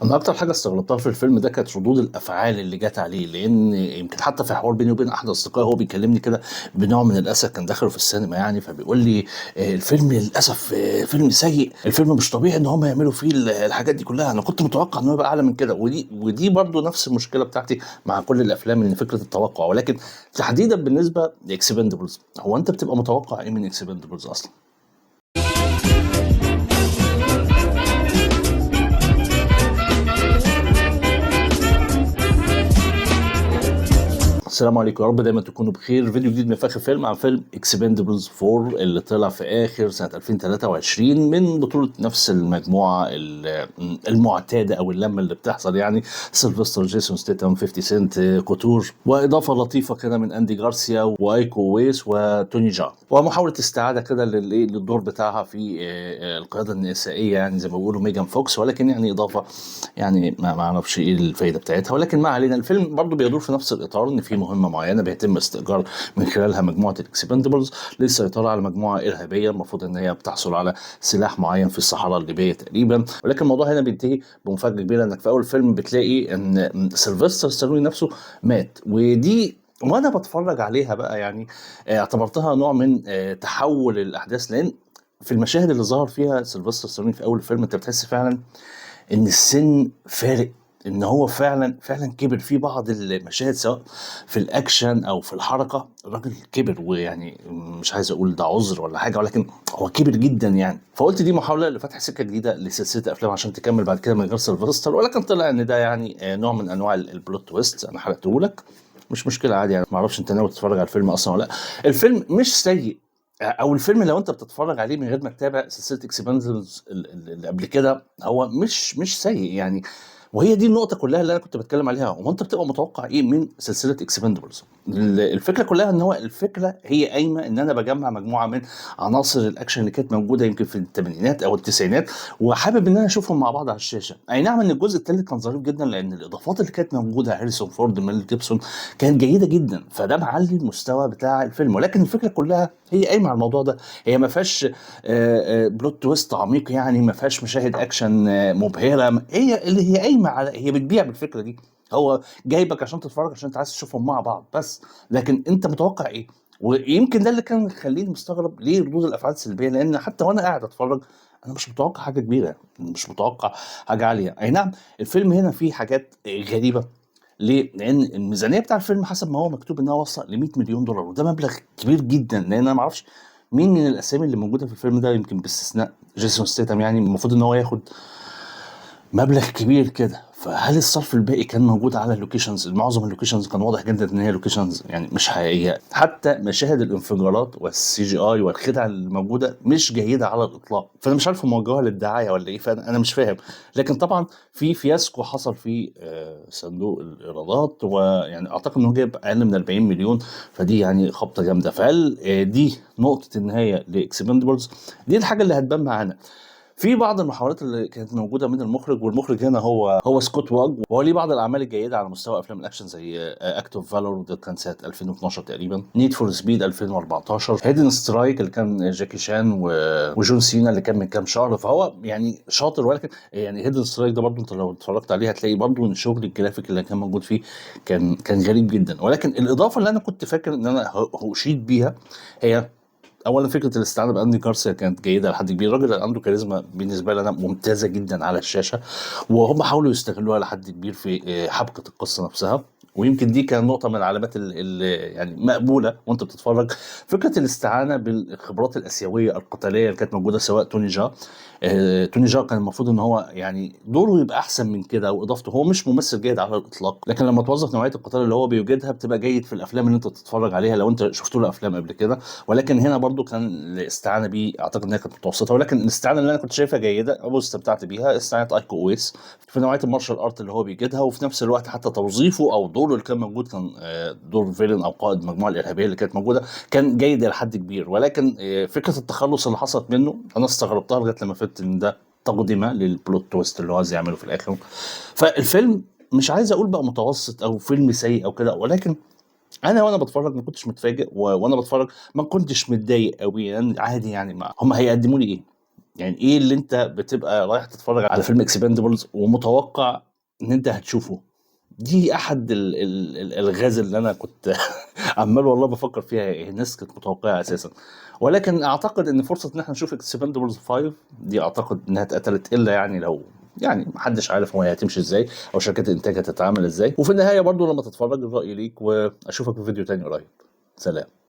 أنا أكتر حاجة استغربتها في الفيلم ده كانت ردود الأفعال اللي جات عليه، لإن يمكن حتى في حوار بيني وبين أحد أصدقائي وهو بيكلمني كده بنوع من الأسف، كان داخله في السينما يعني، فبيقول لي الفيلم للأسف فيلم سيء، الفيلم مش طبيعي إن هم يعملوا فيه الحاجات دي كلها، أنا كنت متوقع إن هو يبقى أعلى من كده. ودي برضه نفس المشكلة بتاعتي مع كل الأفلام، إن فكرة التوقع. ولكن تحديدا بالنسبة لإكسبندبلز، هو أنت بتبقى متوقع إيه من إكسبندبلز أصلا؟ السلام عليكم، يا رب دايما تكونوا بخير. فيديو جديد من فاخر فيلم عن فيلم اكسبندبلز 4 اللي طلع في اخر سنه 2023 من بطوله نفس المجموعه المعتاده او اللمه اللي بتحصل يعني: سيلفستر، جيسون ستيتم، 50 سنت، كوتور، واضافه لطيفه كده من اندي جارسيا وايكو ويس وتوني جا، ومحاوله استعاده كده للدور بتاعها في القياده النسائيه، يعني زي ما بيقولوا ميجان فوكس. ولكن يعني اضافه يعني ما اعرفش ايه الفايده بتاعتها، ولكن ما علينا. الفيلم برضو بيدور في نفس الاطار، ان في مهمه معينه بيتم استئجار من خلالها مجموعه الاكسبندبلز للسيطره على مجموعه ارهابيه المفروض ان هي بتحصل على سلاح معين في الصحراء الليبيه تقريبا. ولكن الموضوع هنا بينتهي بمفاجاه كبيره، انك في اول الفيلم بتلاقي ان سيلفستر ستالوني نفسه مات. وانا بتفرج عليها بقى يعني اعتبرتها نوع من تحول الاحداث، لان في المشاهد اللي ظهر فيها سيلفستر ستالوني في اول الفيلم انت بتحس فعلا ان السن فارق، ان هو فعلا كبر في بعض المشاهد، سواء في الاكشن او في الحركه. الراجل كبر، ويعني مش عايز اقول ده عذر ولا حاجه، ولكن هو كبر جدا يعني. فقلت دي محاوله لفتح سكه جديده لسلسله افلام عشان تكمل بعد كده من غير سيلفستر. ولكن طلع ان ده يعني نوع من انواع البلوت تويست. انا حرقته لك، مش مشكله عادي يعني. ما اعرفش انت ناوي تتفرج على الفيلم اصلا ولا لا. الفيلم مش سيء، او الفيلم لو انت بتتفرج عليه من غير ما تتابع سلسله اكسباندبلز اللي قبل كده، هو مش سيء يعني. وهي دي النقطه كلها اللي انا كنت بتكلم عليها. وانت بتبقى متوقع ايه من سلسله اكسبندبلز؟ الفكره كلها ان هو الفكره هي قايمه ان انا بجمع مجموعه من عناصر الاكشن اللي كانت موجوده يمكن في الثمانينات او التسعينات، وحابب ان انا اشوفهم مع بعض على الشاشه. اي نعم ان الجزء الثالث كان ظريف جدا، لان الاضافات اللي كانت موجوده، هاريسون فورد، ميل جيبسون، كانت جيده جدا، فده معلي المستوى بتاع الفيلم. ولكن الفكره كلها هي قايمه على الموضوع ده. هي ما فيهاش بلوت تويست عميق يعني، ما فيهاش مشاهد اكشن مبهره. هي اللي هي قايمه على، هي بتبيع بالفكره دي. هو جايبك عشان تتفرج، عشان انت عايز تشوفهم مع بعض بس. لكن انت متوقع ايه؟ ويمكن ده اللي كان مخليني مستغرب ليه ردود الافعال السلبيه، لان حتى وانا قاعد اتفرج انا مش متوقع حاجه كبيره، مش متوقع حاجه عاليه. اي نعم الفيلم هنا فيه حاجات غريبه. ليه؟ لان الميزانيه بتاع الفيلم حسب ما هو مكتوب انها وصل ل 100 مليون دولار، وده مبلغ كبير جدا. لان انا ما اعرفش مين من الاسامي اللي موجوده في الفيلم ده، يمكن باستثناء جيسون ستيتم، يعني المفروض ان هو ياخد مبلغ كبير كده. فهل الصرف الباقي كان موجود على اللوكيشنز؟ معظم اللوكيشنز كان واضح جدا ان هي لوكيشنز يعني مش حقيقيه. حتى مشاهد الانفجارات والسي جي اي والخدع الموجوده مش جيده على الاطلاق. فانا مش عارف موجهه للدعايه ولا ايه، فانا مش فاهم. لكن طبعا في فياسكو حصل في صندوق الايرادات، ويعني اعتقد انه جايب اقل من 40 مليون، فدي يعني خبطه جامده. فهل دي نقطه النهايه لاكسبندبلز؟ دي الحاجه اللي هتبان معانا في بعض المحاولات اللي كانت موجوده من المخرج. والمخرج هنا هو سكوت واج، وهو ليه بعض الاعمال الجيده على مستوى افلام الاكشن زي اكت اوف فالور، وده كان سنه 2012 تقريبا. نيد فور سبيد 2014، هيدن سترايك اللي كان جاكي شان وجون سينا اللي كان من كام شهر. فهو يعني شاطر. ولكن يعني هيدن سترايك ده برضه انت لو اتفرجت عليه هتلاقي برضه ان شغل الجرافيك اللي كان موجود فيه كان غريب جدا. ولكن الاضافه اللي انا كنت فاكر ان انا هشيد بيها هي اولا فكره الاستعانه باندي جارسيا كانت جيده لحد كبير. الراجل عنده كاريزما بالنسبه لي انا ممتازه جدا على الشاشه، وهم حاولوا يستغلوها لحد كبير في حبكه القصه نفسها. ويمكن دي كان نقطه من العلامات اللي يعني مقبوله وانت بتتفرج. فكره الاستعانه بالخبرات الاسيويه القتاليه اللي كانت موجوده، سواء توني جا. توني جا كان المفروض ان هو يعني دوره يبقى احسن من كده، واضافته هو مش ممثل جيد على الاطلاق، لكن لما توظف نوعيه القتال اللي هو بيوجدها بتبقى جيد في الافلام اللي انت بتتفرج عليها لو انت شفت له افلام قبل كده. ولكن هنا برضو كان الاستعانه بيه اعتقد انها كانت متوسطه. ولكن الاستعانه اللي انا كنت شايفها جيده او استمتعت بيها استعانه ايكو اويس في نوعيه المارشال ارت اللي هو بيجدها. وفي نفس الوقت حتى توظيفه او دوره اللي كان موجود كان دور فيلن او قائد المجموعه الارهابيه اللي كانت موجوده، كان جيد الى حد كبير. ولكن فكره التخلص اللي حصلت منه انا استغربتها لغايه لما فهمت ان ده تقدمه للبلوت تويست اللي هو عايز يعمله في الاخر. فالفيلم مش عايز اقول بقى متوسط او فيلم سيء او كده، ولكن انا وانا بتفرج ما كنتش متفاجئ، وانا بتفرج ما كنتش متضايق قوي يعني، عادي يعني. ما هم هيقدموا لي ايه؟ يعني ايه اللي انت بتبقى رايح تتفرج على فيلم اكسباندبلز ومتوقع ان انت هتشوفه؟ دي احد الالغاز اللي انا كنت عمال والله بفكر فيها ايه الناس كانت متوقعه اساسا. ولكن اعتقد ان فرصه ان احنا نشوف اكسباندبلز 5 دي اعتقد انها اتقتلت، الا يعني لو يعني محدش عارف هو هتمشي ازاي او شركات الانتاج هتتعامل ازاي. وفي النهايه برضو لما تتفرج الراي ليك، واشوفك في فيديو تاني قريب. سلام.